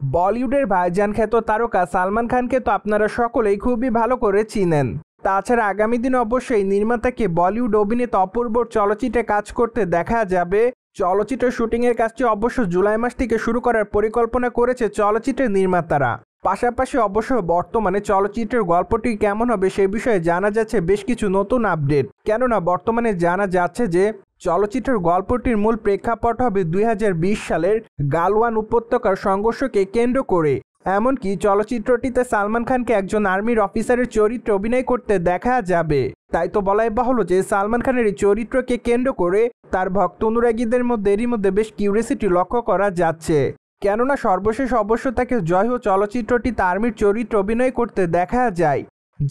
বলিউডের ভাইজান খ্যাত তারকা সালমান খানকে তো আপনারা সকলেই খুবই ভালো করে চিনেন। তাছাড়া আগামী দিনে অবশ্যই নির্মাতাকে বলিউড অভিনেতা অপূর্বর চলচ্চিত্রে কাজ করতে দেখা যাবে। চলচ্চিত্র শুটিংয়ের কাজটি অবশ্য জুলাই মাস থেকে শুরু করার পরিকল্পনা করেছে চলচ্চিত্রের নির্মাতারা। পাশাপাশি অবশ্য বর্তমানে চলচ্চিত্রের গল্পটি কেমন হবে সে বিষয়ে জানা যাচ্ছে বেশ কিছু নতুন আপডেট। কেননা বর্তমানে জানা যাচ্ছে যে চলচ্চিত্রের গল্পটির মূল প্রেক্ষাপট হবে 2020 সালের গালওয়ান উপত্যকার সংঘর্ষকে কেন্দ্র করে। এমনকি চলচ্চিত্রটিতে সালমান খানকে একজন আর্মির অফিসারের চরিত্রে অভিনয় করতে দেখা যাবে। তাই তো বলাই বাহুল্য যে সালমান খানের এই চরিত্রকে কেন্দ্র করে তার ভক্ত অনুরাগীদের মধ্যে এরই মধ্যে বেশ কিউরিয়াসিটি লক্ষ্য করা যাচ্ছে। কেননা সর্বশেষ অবশ্য তাকে জয় হো চলচ্চিত্রটিতে আর্মির চরিত্রে অভিনয় করতে দেখা যায়,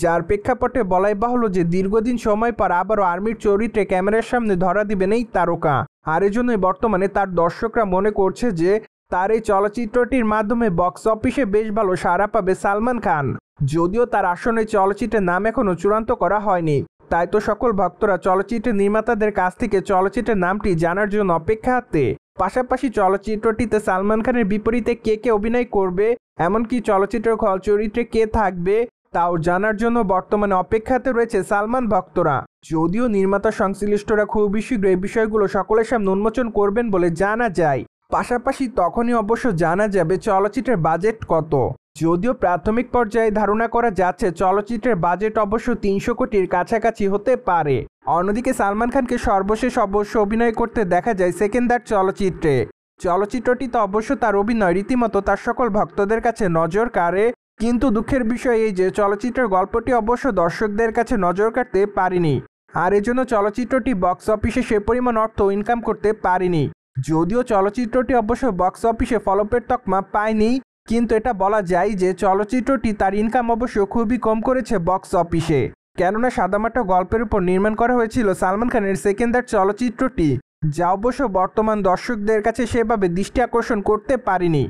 যার প্রেক্ষাপটে বলাই বাহুল্য যে দীর্ঘদিন সময় পর আবারও আর্মির চরিত্রে ক্যামেরার সামনে ধরা দিবেন এই তারকা। আর এজন্যই বর্তমানে তার দর্শকরা মনে করছে যে তার এই চলচ্চিত্রটির মাধ্যমে বক্স অফিসে বেশ ভালো সাড়া পাবে সালমান খান। যদিও তার আসন্ন এই চলচ্চিত্রের নাম এখনও চূড়ান্ত করা হয়নি, তাই তো সকল ভক্তরা চলচ্চিত্রের নির্মাতাদের কাছ থেকে চলচ্চিত্রের নামটি জানার জন্য অপেক্ষাতে। পাশাপাশি চলচ্চিত্রটিতে সালমান খানের বিপরীতে কে কে অভিনয় করবে, এমনকি চলচ্চিত্রের খল চরিত্রে কে থাকবে তাও জানার জন্য বর্তমানে অপেক্ষাতে রয়েছে সালমান ভক্তরা। যদিও নির্মাতা সংশ্লিষ্টরা খুবই শীঘ্র এই বিষয়গুলো সকলের সামনে উন্মোচন করবেন বলে জানা যায়। পাশাপাশি তখনই অবশ্য জানা যাবে চলচ্চিত্রের বাজেট কত। যদিও প্রাথমিক পর্যায়ে ধারণা করা যাচ্ছে চলচ্চিত্রের বাজেট অবশ্য 300 কোটির কাছাকাছি হতে পারে। অন্যদিকে সালমান খানকে সর্বশেষ অবশ্য অভিনয় করতে দেখা যায় সেকেন্দার চলচ্চিত্রে। চলচ্চিত্রটিতে অবশ্য তার অভিনয় রীতিমতো তার সকল ভক্তদের কাছে নজর কাড়ে। কিন্তু দুঃখের বিষয় এই যে চলচ্চিত্রের গল্পটি অবশ্য দর্শকদের কাছে নজর কাড়তে পারেনি, আর এজন্য চলচ্চিত্রটি বক্স অফিসে সে পরিমাণ অর্থ ইনকাম করতে পারেনি। যদিও চলচ্চিত্রটি অবশ্য বক্স অফিসে ফলপের তকমা পায়নি, কিন্তু এটা বলা যায় যে চলচ্চিত্রটি তার ইনকাম অবশ্য খুবই কম করেছে বক্স অফিসে। কেননা সাদামাটা গল্পের উপর নির্মাণ করা হয়েছিল সালমান খানের সেকেন্দার চলচ্চিত্রটি, যা অবশ্য বর্তমান দর্শকদের কাছে সেভাবে দৃষ্টি আকর্ষণ করতে পারেনি।